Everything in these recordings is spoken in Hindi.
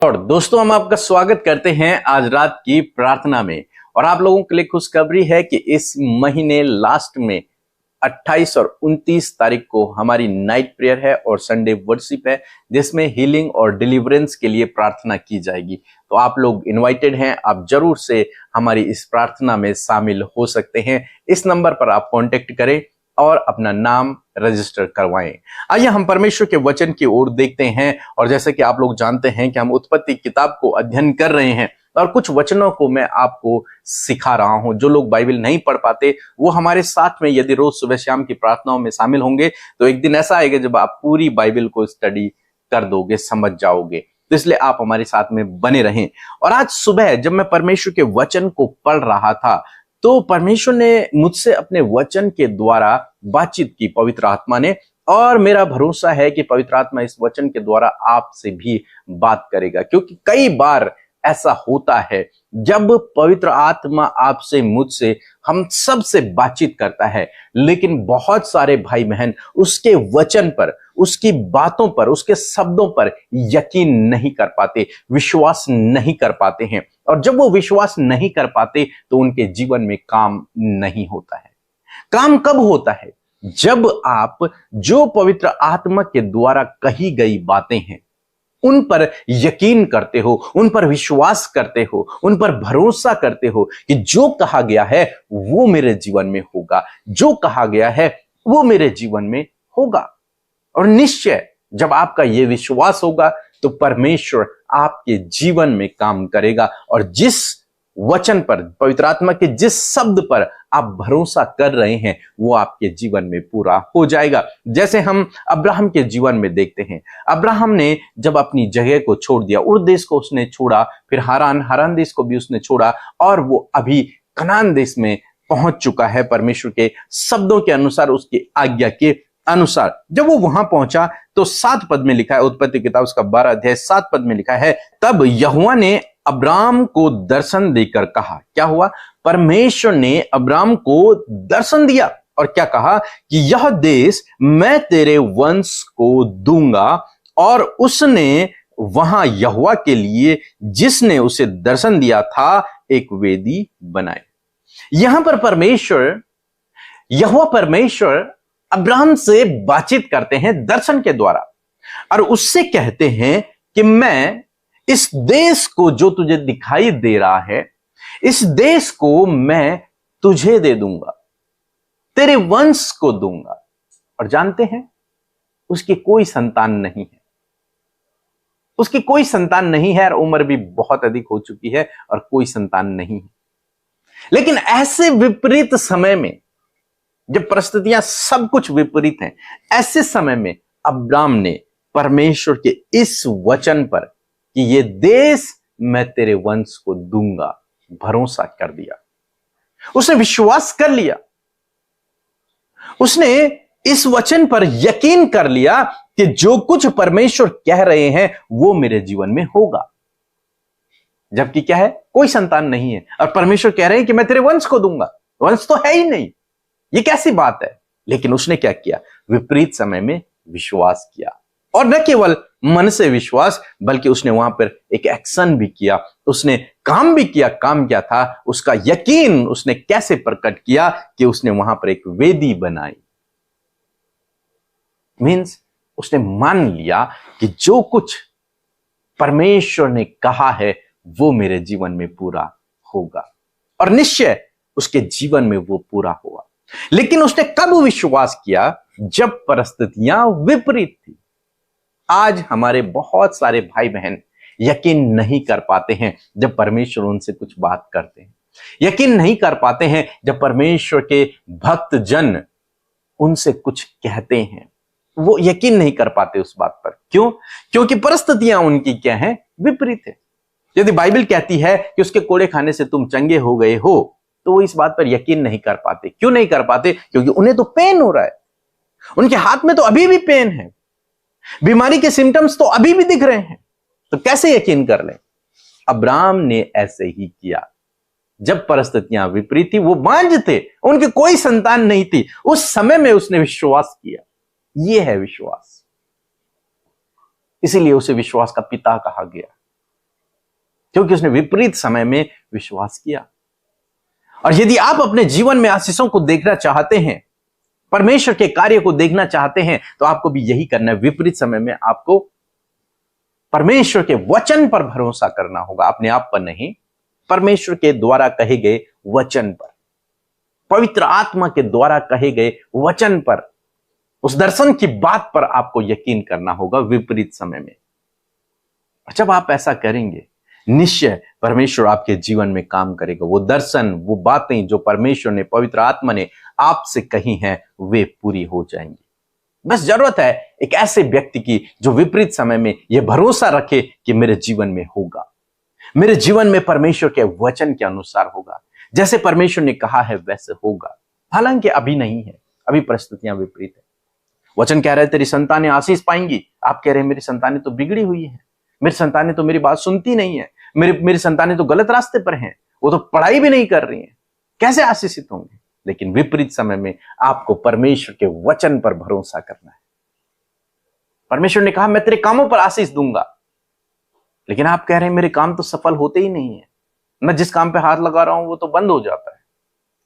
और दोस्तों, हम आपका स्वागत करते हैं आज रात की प्रार्थना में। और आप लोगों के लिए खुशखबरी है कि इस महीने लास्ट में 28 और 29 तारीख को हमारी नाइट प्रेयर है और संडे वर्शिप है, जिसमें हीलिंग और डिलीवरेंस के लिए प्रार्थना की जाएगी। तो आप लोग इनवाइटेड हैं, आप जरूर से हमारी इस प्रार्थना में शामिल हो सकते हैं। इस नंबर पर आप कांटेक्ट करें और अपना नाम रजिस्टर करवाएं। आइए हम परमेश्वर के वचन की ओर देखते हैं। और जैसे कि आप लोग जानते हैं कि हम उत्पत्ति किताब को अध्ययन कर रहे हैं और कुछ वचनों को मैं आपको सिखा रहा हूं। जो लोग बाइबल नहीं पढ़ पाते वो हमारे साथ में यदि रोज सुबह शाम की प्रार्थनाओं में शामिल होंगे तो एक दिन ऐसा आएगा जब आप पूरी बाइबल को स्टडी कर दोगे, समझ जाओगे। तो इसलिए आप हमारे साथ में बने रहें। और आज सुबह जब मैं परमेश्वर के वचन को पढ़ रहा था तो परमेश्वर ने मुझसे अपने वचन के द्वारा बातचीत की, पवित्र आत्मा ने। और मेरा भरोसा है कि पवित्र आत्मा इस वचन के द्वारा आपसे भी बात करेगा, क्योंकि कई बार ऐसा होता है जब पवित्र आत्मा आपसे, मुझसे, हम सब से बातचीत करता है, लेकिन बहुत सारे भाई बहन उसके वचन पर, उसकी बातों पर, उसके शब्दों पर यकीन नहीं कर पाते, विश्वास नहीं कर पाते हैं। और जब वो विश्वास नहीं कर पाते तो उनके जीवन में काम नहीं होता है। काम कब होता है? जब आप जो पवित्र आत्मा के द्वारा कही गई बातें हैं उन पर यकीन करते हो, उन पर विश्वास करते हो, उन पर भरोसा करते हो कि जो कहा गया है वो मेरे जीवन में होगा, जो कहा गया है वो मेरे जीवन में होगा। और निश्चय जब आपका यह विश्वास होगा तो परमेश्वर आपके जीवन में काम करेगा। और जिस वचन पर, पवित्र आत्मा के जिस शब्द पर आप भरोसा कर रहे हैं वो आपके जीवन में पूरा हो जाएगा। जैसे हम अब्राहम के जीवन में देखते हैं, अब्राहम ने जब अपनी जगह को छोड़ दिया, उर देश को उसने छोड़ा, फिर हारान देश को भी उसने छोड़ा, और वो अभी कनान देश में पहुंच चुका है परमेश्वर के शब्दों के अनुसार, उसकी आज्ञा के अनुसार। जब वो वहां पहुंचा तो 7 पद में लिखा है, उत्पत्ति किताब उसका 12 अध्याय 7 पद में लिखा है, तब यहोवा ने अब्राम को दर्शन देकर कहा। क्या हुआ? परमेश्वर ने अब्राम को दर्शन दिया और क्या कहा कि यह देश मैं तेरे वंश को दूंगा। और उसने वहां यहोवा के लिए, जिसने उसे दर्शन दिया था, एक वेदी बनाई। यहां पर यहोवा परमेश्वर अब्राहम से बातचीत करते हैं दर्शन के द्वारा, और उससे कहते हैं कि मैं इस देश को जो तुझे दिखाई दे रहा है, इस देश को मैं तुझे दे दूंगा, तेरे वंश को दूंगा। और जानते हैं उसकी कोई संतान नहीं है, उसकी कोई संतान नहीं है, और उम्र भी बहुत अधिक हो चुकी है और कोई संतान नहीं है। लेकिन ऐसे विपरीत समय में, जब परिस्थितियां सब कुछ विपरीत हैं, ऐसे समय में अब्राम ने परमेश्वर के इस वचन पर कि ये देश मैं तेरे वंश को दूंगा भरोसा कर दिया। उसने विश्वास कर लिया, उसने इस वचन पर यकीन कर लिया कि जो कुछ परमेश्वर कह रहे हैं वो मेरे जीवन में होगा। जबकि क्या है? कोई संतान नहीं है, और परमेश्वर कह रहे हैं कि मैं तेरे वंश को दूंगा। वंश तो है ही नहीं, ये कैसी बात है? लेकिन उसने क्या किया? विपरीत समय में विश्वास किया, और न केवल मन से विश्वास, बल्कि उसने वहां पर एक एक्शन भी किया, उसने काम भी किया। काम क्या था? उसका यकीन उसने कैसे प्रकट किया कि उसने वहां पर एक वेदी बनाई। मीन्स उसने मान लिया कि जो कुछ परमेश्वर ने कहा है वो मेरे जीवन में पूरा होगा, और निश्चय उसके जीवन में वो पूरा हुआ। लेकिन उसने कब विश्वास किया? जब परिस्थितियां विपरीत थी। आज हमारे बहुत सारे भाई बहन यकीन नहीं कर पाते हैं जब परमेश्वर उनसे कुछ बात करते हैं, यकीन नहीं कर पाते हैं जब परमेश्वर के भक्त जन उनसे कुछ कहते हैं, वो यकीन नहीं कर पाते उस बात पर। क्यों? क्योंकि परिस्थितियां उनकी क्या है? विपरीत है। यदि बाइबल कहती है कि उसके कोड़े खाने से तुम चंगे हो गए हो, तो वो इस बात पर यकीन नहीं कर पाते। क्यों नहीं कर पाते? क्योंकि उन्हें तो पेन हो रहा है, उनके हाथ में तो अभी भी पेन है, बीमारी के सिम्टम्स तो अभी भी दिख रहे हैं, तो कैसे यकीन कर लें? अब्राम ने ऐसे ही किया। जब परिस्थितियां विपरीत थी, वो बांझ थे, उनकी कोई संतान नहीं थी, उस समय में उसने विश्वास किया। यह है विश्वास। इसीलिए उसे विश्वास का पिता कहा गया। क्योंकि उसने विपरीत समय में विश्वास किया। और यदि आप अपने जीवन में आशीषों को देखना चाहते हैं, परमेश्वर के कार्य को देखना चाहते हैं, तो आपको भी यही करना है। विपरीत समय में आपको परमेश्वर के वचन पर भरोसा करना होगा, अपने आप पर नहीं, परमेश्वर के द्वारा कहे गए वचन पर, पवित्र आत्मा के द्वारा कहे गए वचन पर, उस दर्शन की बात पर आपको यकीन करना होगा विपरीत समय में। और जब आप ऐसा करेंगे, निश्चय परमेश्वर आपके जीवन में काम करेगा। वो दर्शन, वो बातें जो परमेश्वर ने, पवित्र आत्मा ने आपसे कही हैं, वे पूरी हो जाएंगी। बस जरूरत है एक ऐसे व्यक्ति की जो विपरीत समय में यह भरोसा रखे कि मेरे जीवन में होगा, मेरे जीवन में परमेश्वर के वचन के अनुसार होगा, जैसे परमेश्वर ने कहा है वैसे होगा। हालांकि अभी नहीं है, अभी परिस्थितियां विपरीत है। वचन कह रहे तेरी संतानें आशीष पाएंगी, आप कह रहे हैं मेरी संतानें तो बिगड़ी हुई है, मेरी संतानें तो मेरी बात सुनती नहीं है, मेरी संतानें तो गलत रास्ते पर हैं, वो तो पढ़ाई भी नहीं कर रही हैं, कैसे आशीषित होंगे। लेकिन विपरीत समय में आपको परमेश्वर के वचन पर भरोसा करना है। परमेश्वर ने कहा मैं तेरे कामों पर आशीष दूंगा, लेकिन आप कह रहे हैं मेरे काम तो सफल होते ही नहीं है, मैं जिस काम पे हाथ लगा रहा हूं वो तो बंद हो जाता है।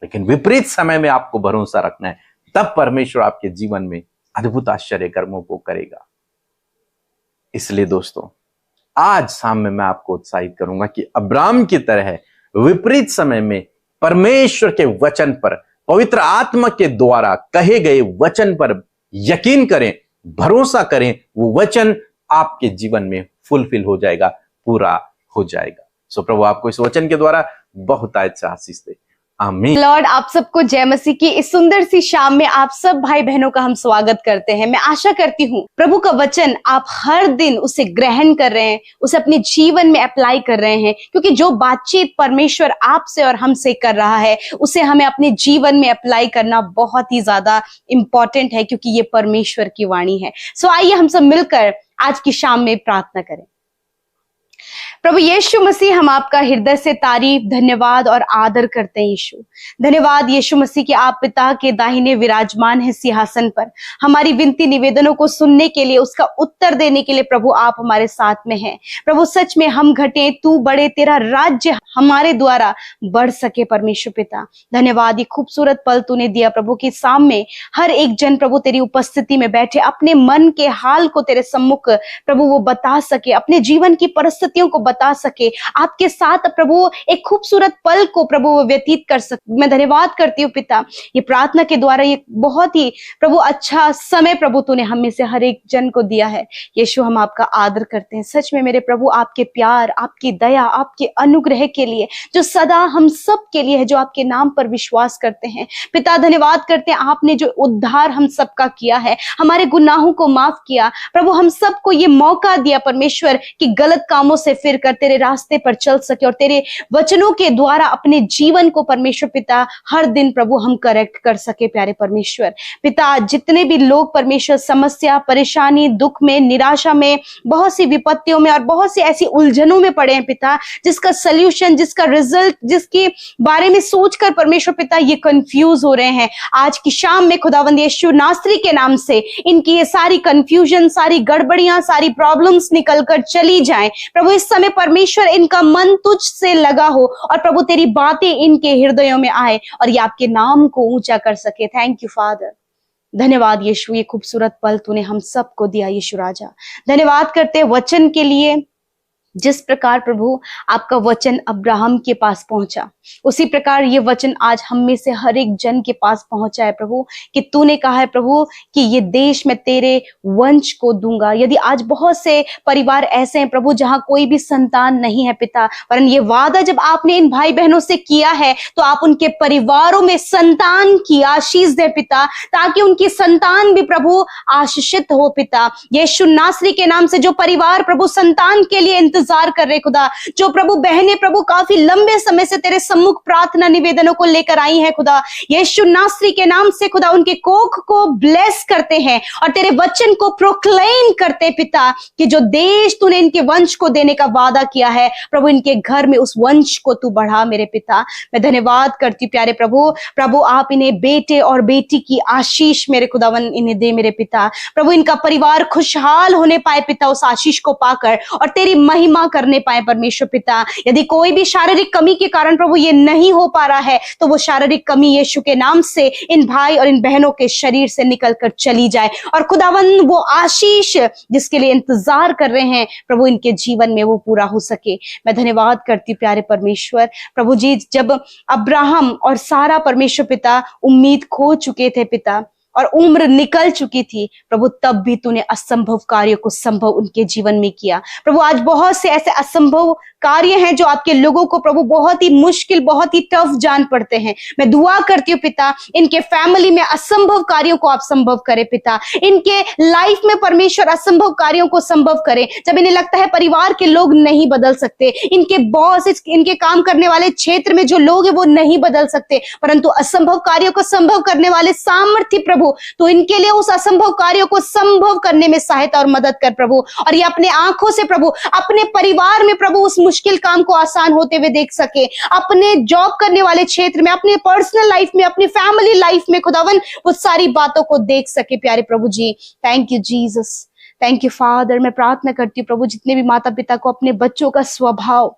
लेकिन विपरीत समय में आपको भरोसा रखना है, तब परमेश्वर आपके जीवन में अद्भुत आश्चर्य कर्मों को करेगा। इसलिए दोस्तों, आज शाम में मैं आपको उत्साहित करूंगा कि अब्राम की तरह विपरीत समय में परमेश्वर के वचन पर, पवित्र आत्मा के द्वारा कहे गए वचन पर यकीन करें, भरोसा करें। वो वचन आपके जीवन में फुलफिल हो जाएगा, पूरा हो जाएगा। सो प्रभु आपको इस वचन के द्वारा बहुत आशीष दे। आमीन। लॉर्ड, आप सबको जय मसीह की इस सुंदर सी शाम में आप सब भाई बहनों का हम स्वागत करते हैं। मैं आशा करती हूँ प्रभु का वचन आप हर दिन उसे ग्रहण कर रहे हैं, उसे अपने जीवन में अप्लाई कर रहे हैं, क्योंकि जो बातचीत परमेश्वर आपसे और हमसे कर रहा है उसे हमें अपने जीवन में अप्लाई करना बहुत ही ज्यादा इंपॉर्टेंट है, क्योंकि ये परमेश्वर की वाणी है। सो आइए हम सब मिलकर आज की शाम में प्रार्थना करें। प्रभु यीशु मसीह, हम आपका हृदय से तारीफ, धन्यवाद और आदर करते हैं। यीशु, धन्यवाद यीशु मसीह कि आप पिता के दाहिने विराजमान है सिंहासन पर। हमारी विनती निवेदनों को सुनने के लिए, उसका उत्तर देने के लिए प्रभु आप हमारे साथ में हैं। प्रभु सच में हम घटे, तू बढ़े, तेरा राज्य हमारे द्वारा बढ़ सके। परमेश्वर पिता धन्यवाद, ये खूबसूरत पल तूने दिया प्रभु के सामने हर एक जन प्रभु तेरी उपस्थिति में बैठे अपने मन के हाल को तेरे सम्मुख प्रभु वो बता सके, अपने जीवन की परिस्थितियों को बता सके, आपके साथ प्रभु एक खूबसूरत पल को प्रभु वो व्यतीत कर सके। मैं धन्यवाद करती हूँ पिता, ये प्रार्थना के द्वारा ये बहुत ही प्रभु अच्छा समय प्रभु तूने हमें से हर एक जन को दिया है। यीशु, हम आपका आदर करते हैं। सच में मेरे प्रभु आपके प्यार, आपकी दया, आपके अनुग्रह के लिए जो सदा हम सब के लिए है, जो आपके नाम पर विश्वास करते हैं पिता, धन्यवाद करते हैं। आपने जो उद्धार हम सबका किया है, हमारे गुनाहों को माफ किया प्रभु, हम सबको ये मौका दिया परमेश्वर कि गलत कामों से फिर कर तेरे रास्ते पर चल सके और तेरे वचनों के द्वारा अपने जीवन को परमेश्वर पिता हर दिन प्रभु हम करेक्ट कर सके। प्यारे परमेश्वर पिता, जितने भी लोग परमेश्वर समस्या, परेशानी, दुख में, निराशा में, बहुत सी विपत्तियों में और बहुत सी ऐसी उलझनों में पड़े हैं पिता, जिसका सल्यूशन, जिसका रिजल्ट, जिसके बारे में सोचकर परमेश्वर पिता ये कंफ्यूज हो रहे हैं, आज की शाम में खुदावंद यीशु नासरी के नाम से इनकी ये सारी कंफ्यूजन, सारी गड़बड़ियां, सारी प्रॉब्लम्स निकलकर चली जाएं प्रभु। इस समय परमेश्वर इनका मन तुझ से लगा हो और प्रभु तेरी बातें इनके हृदयों में आए और ये आपके नाम को ऊंचा कर सके। थैंक यू फादर, धन्यवाद यीशु, ये खूबसूरत पल तूने हम सबको दिया यीशु राजा। धन्यवाद करते वचन के लिए, जिस प्रकार प्रभु आपका वचन अब्राहम के पास पहुंचा, उसी प्रकार ये वचन आज हम में से हर एक जन के पास पहुंचा है प्रभु, कि तूने कहा है प्रभु कि ये देश मैं तेरे वंश को दूंगा। यदि आज बहुत से परिवार ऐसे हैं प्रभु जहां कोई भी संतान नहीं है पिता, वरन ये वादा जब आपने इन भाई बहनों से किया है तो आप उनके परिवारों में संतान की आशीष दे पिता, ताकि उनकी संतान भी प्रभु आशीषित हो पिता। यीशु नासरी के नाम से जो परिवार प्रभु संतान के लिए इंतजार कर रहे खुदा, जो प्रभु बहनें प्रभु काफी लंबे समय से तेरे सम्मुख प्रार्थना निवेदनों को लेकर आई हैं खुदा, यीशु नासरी के नाम से खुदा उनके कोख को ब्लेस करते हैं और तेरे वचन को प्रोक्लेम करते पिता, कि जो देश तूने इनके वंश को देने का वादा किया है प्रभु, इनके घर में उस वंश को तू बढ़ा मेरे पिता। मैं धन्यवाद करती प्यारे प्रभु, प्रभु आप इन्हें बेटे और बेटी की आशीष मेरे खुदावन इन्हें दे मेरे पिता। प्रभु इनका परिवार खुशहाल होने पाए पिता, उस आशीष को पाकर और तेरी महिमा महिमा करने पाए परमेश्वर पिता। यदि कोई भी शारीरिक कमी के कारण प्रभु ये नहीं हो पा रहा है, तो वो शारीरिक कमी यीशु के नाम से इन भाई और इन बहनों के शरीर से निकल कर चली जाए। और खुदावन वो आशीष जिसके लिए इंतजार कर रहे हैं प्रभु, इनके जीवन में वो पूरा हो सके। मैं धन्यवाद करती हूँ प्यारे परमेश्वर। प्रभु जी, जब अब्राहम और सारा परमेश्वर पिता उम्मीद खो चुके थे पिता, और उम्र निकल चुकी थी प्रभु, तब भी तूने असंभव कार्यों को संभव उनके जीवन में किया। प्रभु आज बहुत से ऐसे असंभव कार्य हैं जो आपके लोगों को प्रभु बहुत ही मुश्किल, बहुत ही टफ जान पड़ते हैं। मैं दुआ करती हूँ पिता, इनके फैमिली में असंभव कार्यों को आप संभव करें पिता, इनके लाइफ में परमेश्वर असंभव कार्यों को संभव करें। जब इन्हें लगता है परिवार के लोग नहीं बदल सकते, इनके बॉस, इनके काम करने वाले क्षेत्र में जो लोग हैं वो नहीं बदल सकते, परंतु असंभव कार्यों को संभव करने वाले सामर्थ्य प्रभु, तो इनके लिए उस असंभव कार्यों को संभव करने में सहायता और मदद कर प्रभु। और ये अपने आंखों से प्रभु अपने परिवार में प्रभु उस मुश्किल काम को आसान होते हुए देख सके, अपने जॉब करने वाले क्षेत्र में, अपने पर्सनल लाइफ में, अपनी फैमिली लाइफ में खुदावन वो सारी बातों को देख सके प्यारे प्रभु जी। Thank you Jesus, thank you father. मैं प्रार्थना करती हूँ प्रभु, जितने भी माता पिता को अपने बच्चों का स्वभाव,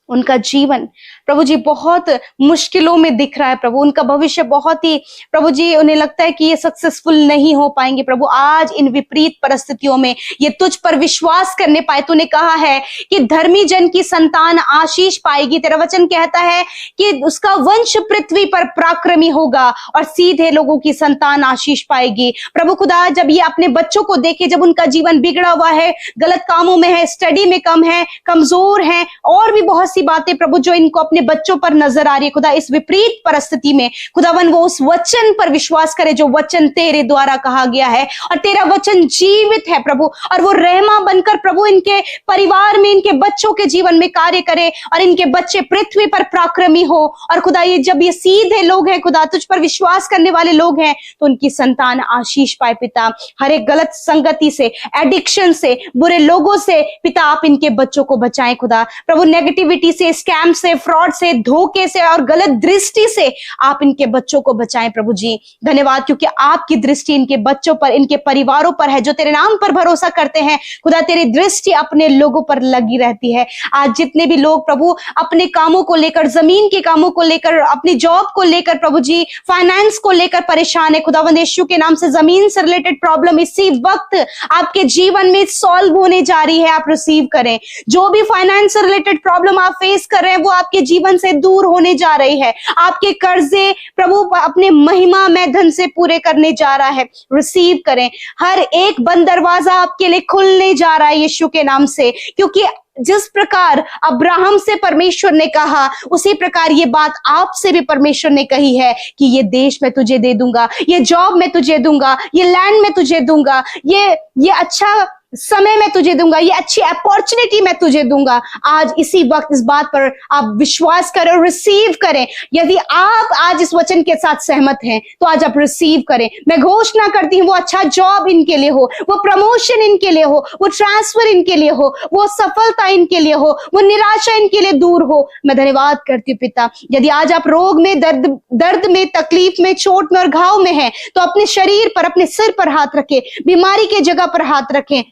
उनका जीवन प्रभु जी बहुत मुश्किलों में दिख रहा है प्रभु, उनका भविष्य बहुत ही प्रभु जी उन्हें लगता है कि ये सक्सेसफुल नहीं हो पाएंगे प्रभु, आज इन विपरीत परिस्थितियों में ये तुझ पर विश्वास करने पाए। तूने कहा है कि धर्मी जन की संतान आशीष पाएगी, तेरा वचन कहता है कि उसका वंश पृथ्वी पर पराक्रमी होगा और सीधे लोगों की संतान आशीष पाएगी। प्रभु खुदा, जब ये अपने बच्चों को देखे, जब उनका जीवन बिगड़ा हुआ है, गलत कामों में है, स्टडी में कम है, कमजोर है, और भी बहुत सी बातें प्रभु जो इनको अपने बच्चों पर नजर आ रही है खुदा, इस विपरीत परिस्थिति में खुदावन वो उस वचन पर विश्वास करे जो वचन तेरे द्वारा कहा गया है, और तेरा वचन जीवित है प्रभु, और वो रहमा बनकर प्रभु इनके परिवार में, इनके बच्चों के जीवन में कार्य करे, और इनके बच्चे पृथ्वी पर पराक्रमी हो। और खुदा ये जब ये सीधे लोग हैं खुदा, तुझ पर विश्वास करने वाले लोग हैं, तो उनकी संतान आशीष पाए पिता। हर एक गलत संगति से, एडिक्शन से, बुरे लोगों से पिता आप इनके बच्चों को बचाएं खुदा। प्रभु नेगेटिविटी से, स्कैम से, फ्रॉड से, धोखे से और गलत दृष्टि से आप इनके बच्चों को बचाएं प्रभु जी। धन्यवाद, क्योंकि आपकी दृष्टि इनके बच्चों पर, इनके परिवारों पर है, जो तेरे नाम पर भरोसा करते हैं खुदा, तेरी दृष्टि अपने लोगों पर लगी रहती है। आज जितने भी लोग प्रभु अपने कामों को लेकर, जमीन के कामों को लेकर, अपनी जॉब को लेकर प्रभु जी, फाइनेंस को लेकर परेशान है खुदावंद यीशु के नाम से, जमीन से रिलेटेड प्रॉब्लम इसी वक्त आपके जीवन में सॉल्व होने जा रही है, आप रिसीव करें। जो भी फाइनेंस से रिलेटेड प्रॉब्लम आप फेस कर रहे हैं वो आपके जीवन से दूर होने जा रही है। आपके कर्जे प्रभु अपने महिमा में धन से पूरे करने जा रहा है, रिसीव करें। हर एक बंद दरवाजा आपके लिए खुलने जा रहा है यीशु के नाम से, क्योंकि जिस प्रकार अब्राहम से परमेश्वर ने कहा, उसी प्रकार ये बात आपसे भी परमेश्वर ने कही है कि ये देश मैं तुझे दे दूंगा, ये जॉब मैं तुझे दूंगा, ये लैंड मैं तुझे दूंगा, ये अच्छा समय मैं तुझे दूंगा, ये अच्छी अपॉर्चुनिटी मैं तुझे दूंगा। आज इसी वक्त इस बात पर आप विश्वास करें और रिसीव करें। यदि आप आज इस वचन के साथ सहमत हैं तो आज आप रिसीव करें। मैं घोषणा करती हूँ वो अच्छा जॉब इनके लिए हो, वो प्रमोशन इनके लिए हो, वो ट्रांसफर इनके लिए हो, वो सफलता इनके लिए हो, वो निराशा इनके लिए दूर हो। मैं धन्यवाद करती हूँ पिता। यदि आज आप रोग में, दर्द में, तकलीफ में, चोट में और घाव में हैं, तो अपने शरीर पर, अपने सिर पर हाथ रखें, बीमारी के जगह पर हाथ रखें।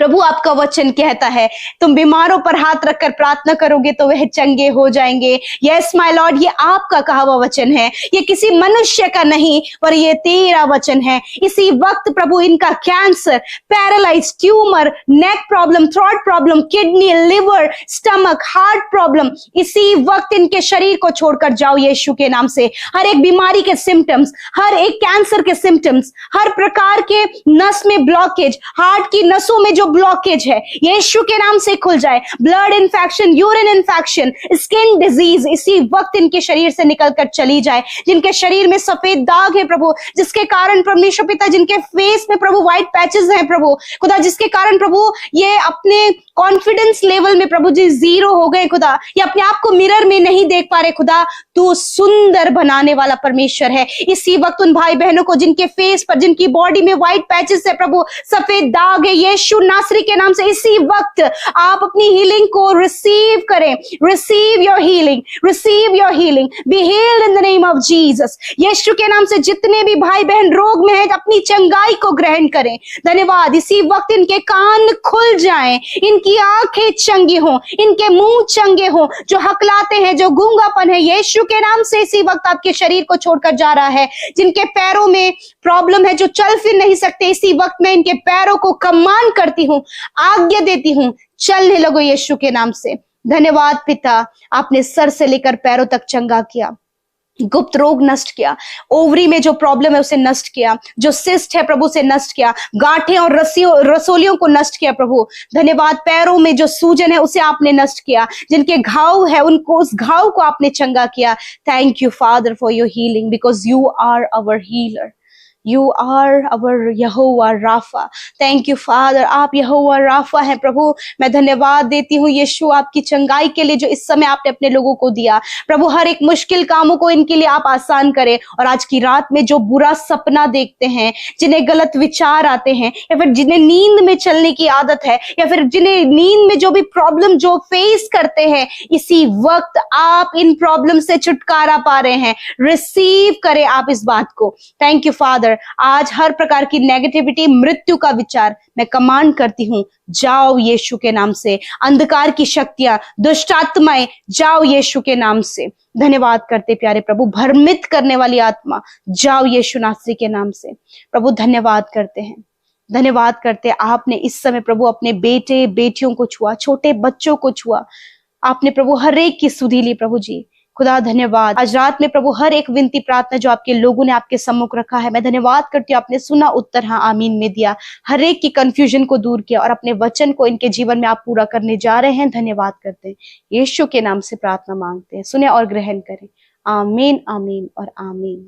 प्रभु आपका वचन कहता है तुम बीमारों पर हाथ रखकर प्रार्थना करोगे तो वह चंगे हो जाएंगे। यस माय लॉर्ड, ये आपका कहा हुआ वचन है, ये किसी मनुष्य का नहीं पर ये तेरा वचन है। इसी वक्त प्रभु इनका cancer, paralyse, tumour, neck problem, throat problem, kidney, liver, stomach, heart problem, इसी वक्त इनके शरीर को छोड़कर जाओ यीशु के नाम से। हर एक बीमारी के सिम्टम्स, हर एक कैंसर के सिम्टम्स, हर प्रकार के नस में ब्लॉकेज, हार्ट की नसों में जो ब्लॉकेज है, यीशु के नाम से खुल जाए। Blood infection, urine infection, skin disease इसी वक्त इनके शरीर से निकलकर चली जाए। जिनके शरीर में सफेद दाग है प्रभु, जिसके कारण परमेश्वर पिता, जिनके फेस में प्रभु व्हाइट पैचेस हैं प्रभु खुदा, जिसके कारण प्रभु ये अपने कॉन्फिडेंस लेवल में प्रभु जी जीरो हो गए खुदा, ये अपने आप को मिरर में नहीं देख पा रहे खुदा। तू सुंदर बनाने वाला परमेश्वर है। इसी वक्त उन भाई बहनों को जिनके फेस पर, जिनकी बॉडी में व्हाइट पैचेस है प्रभु, सफेद दाग है, यीशु नासरी के नाम से इसी वक्त आप अपनी हीलिंग को रिसीव रिसीव करें, receive your healing, receive your healing, be healed in the name of Jesus. Yeshu के नाम से जितने भी भाई बहन रोग में हैं, अपनी चंगाई को ग्रहण करें। धन्यवाद। इसी वक्त इनके कान खुल जाएं, इनकी आंखें चंगी हों, इनके मुंह चंगे हों, जो हकलाते हैं, जो गूंगापन है, यीशु के नाम से इसी वक्त आपके शरीर को छोड़कर जा रहा है। जिनके पैरों में प्रॉब्लम है, जो चल फिर नहीं सकते, इसी वक्त मैं इनके पैरों को कमांड करती हूं, आज्ञा देती हूं, चलने लगो यीशु के नाम से। धन्यवाद पिता, आपने सर से लेकर पैरों तक चंगा किया, गुप्त रोग नष्ट किया, ओवरी में जो प्रॉब्लम है उसे नष्ट किया, जो सिस्ट है प्रभु से नष्ट किया, गांठें और रसोलियों को नष्ट किया प्रभु। धन्यवाद। पैरों में जो सूजन है उसे आपने नष्ट किया, जिनके घाव है उनको, उस घाव को आपने चंगा किया। Thank you father for your healing, because you are our healer, You are our Jehovah Rapha. Thank you father, आप यहोवा राफा हैं प्रभु। मैं धन्यवाद देती हूँ यीशु आपकी चंगाई के लिए जो इस समय आपने अपने लोगों को दिया। प्रभु हर एक मुश्किल कामों को इनके लिए आप आसान करें, और आज की रात में जो बुरा सपना देखते हैं, जिन्हें गलत विचार आते हैं, या फिर जिन्हें नींद में चलने की आदत है, या फिर जिन्हें नींद में जो भी प्रॉब्लम जो फेस करते हैं, इसी वक्त आप इन प्रॉब्लम से छुटकारा पा रहे हैं। रिसीव करें आप इस बात को। Thank you father. आज हर प्रकार की नेगेटिविटी, मृत्यु का विचार मैं कमांड करती हूं, जाओ यीशु के नाम से। अंधकार की शक्तियां, दुष्ट आत्माएं, जाओ यीशु के नाम से। धन्यवाद करते प्यारे प्रभु। भ्रमित करने वाली आत्मा, जाओ यीशु नासरी के नाम से। प्रभु धन्यवाद करते हैं, धन्यवाद करते हैं। आपने इस समय प्रभु अपने बेटे बेटियों को छुआ, छोटे बच्चों को छुआ, आपने प्रभु हर एक की सुधि ली प्रभु जी। खुदा धन्यवाद। आज रात में प्रभु हर एक विनती प्रार्थना जो आपके लोगों ने आपके सम्मुख रखा है, मैं धन्यवाद करती हूँ, आपने सुना, उत्तर हाँ आमीन में दिया, हर एक की कंफ्यूजन को दूर किया, और अपने वचन को इनके जीवन में आप पूरा करने जा रहे हैं। धन्यवाद करते हैं, यीशु के नाम से प्रार्थना मांगते हैं, सुने और ग्रहण करें। आमीन, आमीन और आमीन।